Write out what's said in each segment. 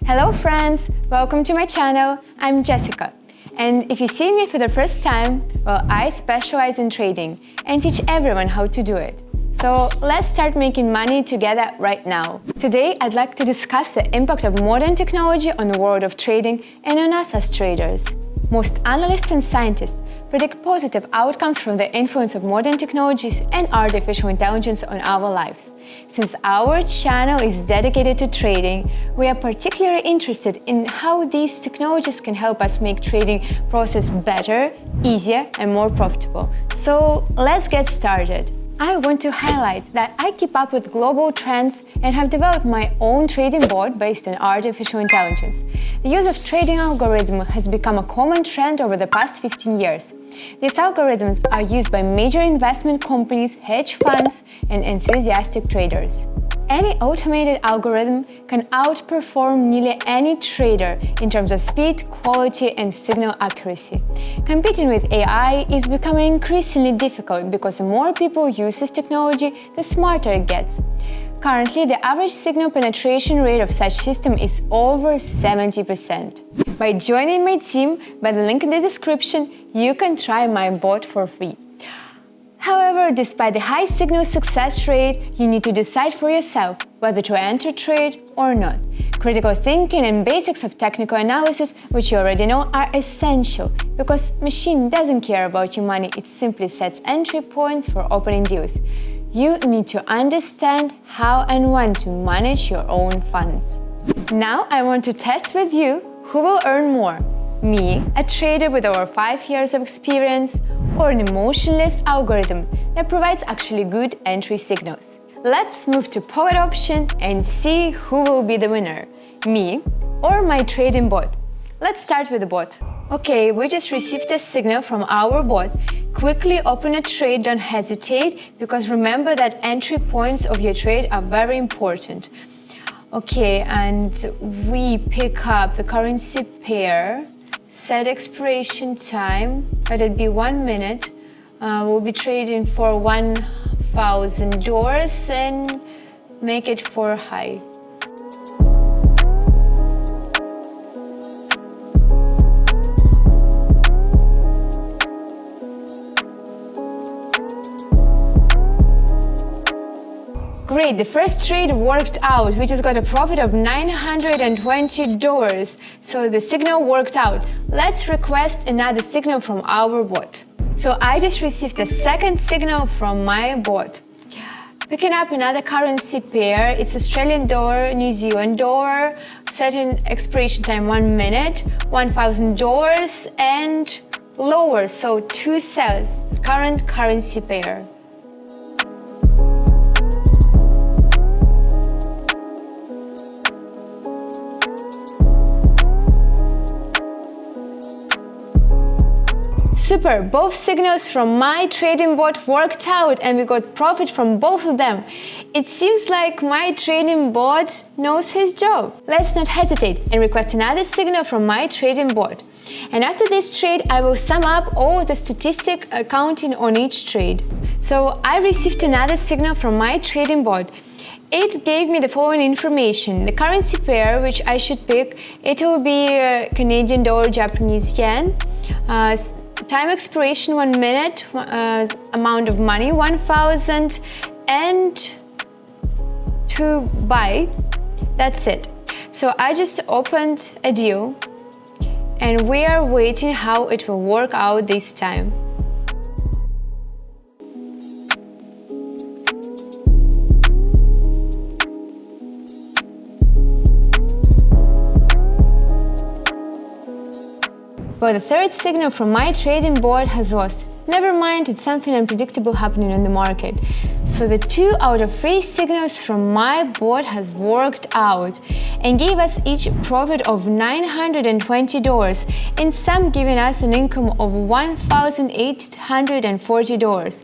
Hello friends, welcome to my channel. I'm Jessica. And if you see me for the first time, well, I specialize in trading and teach everyone how to do it. So let's start making money together right now. Today, I'd like to discuss the impact of modern technology on the world of trading and on us as traders. Most analysts and scientists predict positive outcomes from the influence of modern technologies and artificial intelligence on our lives. Since our channel is dedicated to trading, we are particularly interested in how these technologies can help us make trading process better, easier, and more profitable. So let's get started. I want to highlight that I keep up with global trends and have developed my own trading bot based on artificial intelligence. The use of trading algorithms has become a common trend over the past 15 years. These algorithms are used by major investment companies, hedge funds, and enthusiastic traders. Any automated algorithm can outperform nearly any trader in terms of speed, quality, and signal accuracy. Competing with AI is becoming increasingly difficult because the more people use this technology, the smarter it gets. Currently, the average signal penetration rate of such system is over 70%. By joining my team by the link in the description, you can try my bot for free. However, despite the high signal success rate, you need to decide for yourself whether to enter trade or not. Critical thinking and basics of technical analysis, which you already know, are essential because machine doesn't care about your money, it simply sets entry points for opening deals. You need to understand how and when to manage your own funds. Now I want to test with you who will earn more. Me, a trader with over 5 years of experience, or an emotionless algorithm that provides actually good entry signals. Let's move to pocket option and see who will be the winner, me or my trading bot. Let's start with the bot. Okay, we just received a signal from our bot. Quickly open a trade, don't hesitate, because remember that entry points of your trade are very important. Okay, and we pick up the currency pair. Set expiration time, let it be 1 minute. We'll be trading for $1,000 and make it for high. Great, the first trade worked out. We just got a profit of $920. So the signal worked out. Let's request another signal from our bot. So I just received a second signal from my bot. Picking up another currency pair, it's Australian dollar, New Zealand dollar, setting expiration time 1 minute, $1,000 and lower, so 2 cells, current currency pair. Super! Both signals from my trading bot worked out and we got profit from both of them. It seems like my trading bot knows his job. Let's not hesitate and request another signal from my trading bot. And after this trade, I will sum up all the statistic accounting on each trade. So I received another signal from my trading bot. It gave me the following information. The currency pair which I should pick, it will be Canadian dollar, Japanese yen. Time expiration 1 minute, amount of money 1,000, and to buy. That's it. So I just opened a deal and we are waiting how it will work out this time. But the third signal from my trading bot has lost. Never mind, it's something unpredictable happening on the market. So the 2 out of 3 signals from my bot has worked out and gave us each a profit of $920 and some giving us an income of $1,840.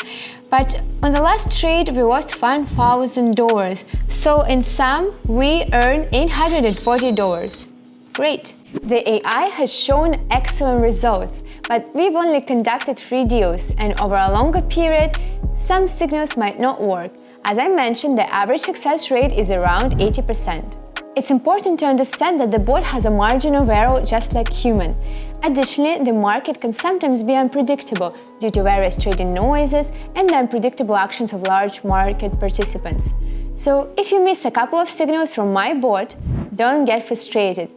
But on the last trade, we lost $1,000. So in sum, we earned $840. Great! The AI has shown excellent results, but we've only conducted 3 deals, and over a longer period, some signals might not work. As I mentioned, the average success rate is around 80%. it's important to understand that the bot has a margin of error just like human. Additionally, the market can sometimes be unpredictable due to various trading noises and the unpredictable actions of large market participants. So if you miss a couple of signals from my bot, don't get frustrated.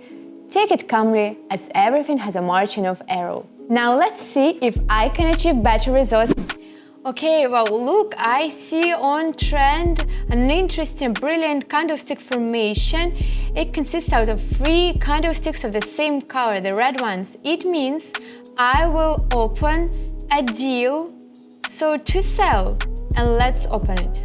Take it calmly, as everything has a margin of error. Now let's see if I can achieve better results. Okay, well look, I see on trend an interesting, brilliant candlestick formation. It consists out of 3 candlesticks of the same color, the red ones. It means I will open a deal, so to sell, and let's open it.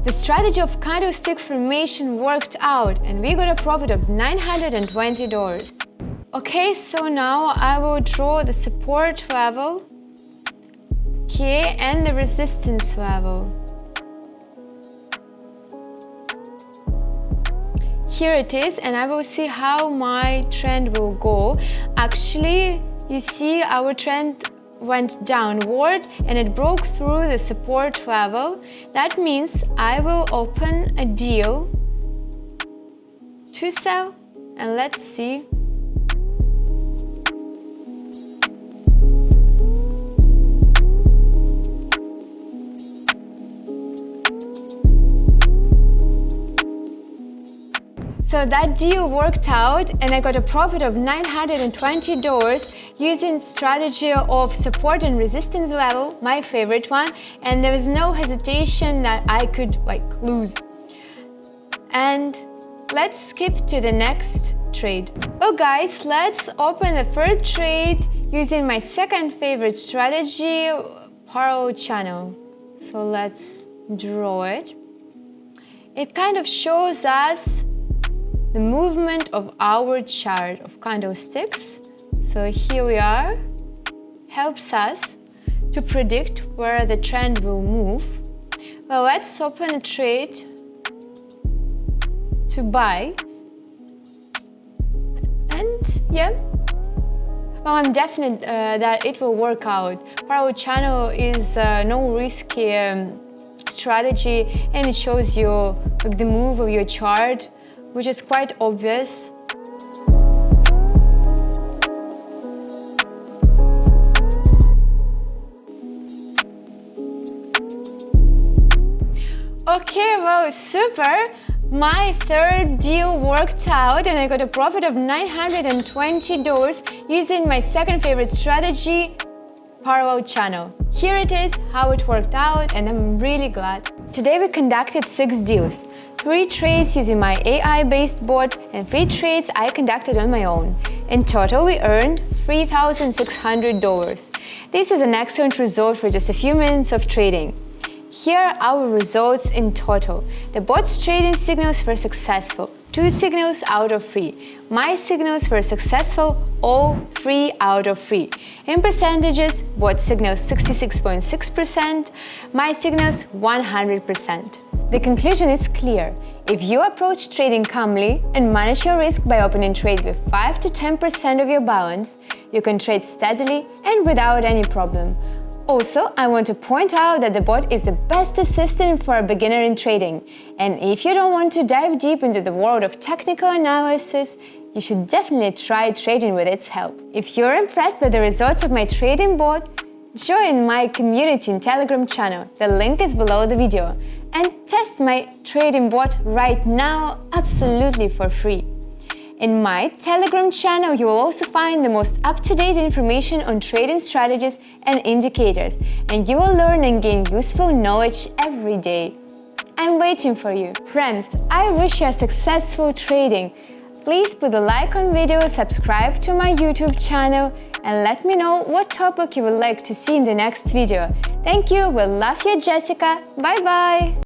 The strategy of candlestick formation worked out and we got a profit of $920. Okay, so now I will draw the support level, okay, and the resistance level. Here it is, and I will see how my trend will go. Actually, you see our trend went downward and it broke through the support level. That means I will open a deal to sell, and let's see. So that deal worked out and I got a profit of $920 using strategy of support and resistance level, my favorite one, and there was no hesitation that I could lose. And let's skip to the next trade. Oh guys, let's open the third trade using my second favorite strategy, parallel channel. So let's draw it. It kind of shows us the movement of our chart of candlesticks. So here we are. Helps us to predict where the trend will move. Well, let's open a trade to buy. And yeah, well, I'm definite that it will work out. Parallel channel is no risky strategy, and it shows you the move of your chart, which is quite obvious. Okay, well, super! My third deal worked out and I got a profit of $920 using my second favorite strategy, parallel channel. Here it is, how it worked out, and I'm really glad. Today we conducted 6 deals. 3 trades using my AI-based bot and 3 trades I conducted on my own. In total, we earned $3,600. This is an excellent result for just a few minutes of trading. Here are our results in total. The bot's trading signals were successful, 2 signals out of 3. My signals were successful, all 3 out of 3. In percentages, bot signals 66.6%, my signals 100%. The conclusion is clear. If you approach trading calmly and manage your risk by opening trade with 5 to 10% of your balance, you can trade steadily and without any problem. Also, I want to point out that the bot is the best assistant for a beginner in trading. And if you don't want to dive deep into the world of technical analysis, you should definitely try trading with its help. If you're impressed by the results of my trading bot, join my community in Telegram channel, the link is below the video, and test my trading bot right now absolutely for free. In my Telegram channel, you will also find the most up-to-date information on trading strategies and indicators, and you will learn and gain useful knowledge every day. I'm waiting for you. Friends, I wish you a successful trading. Please put a like on video, subscribe to my YouTube channel, and let me know what topic you would like to see in the next video. Thank you, we love you, Jessica. Bye bye!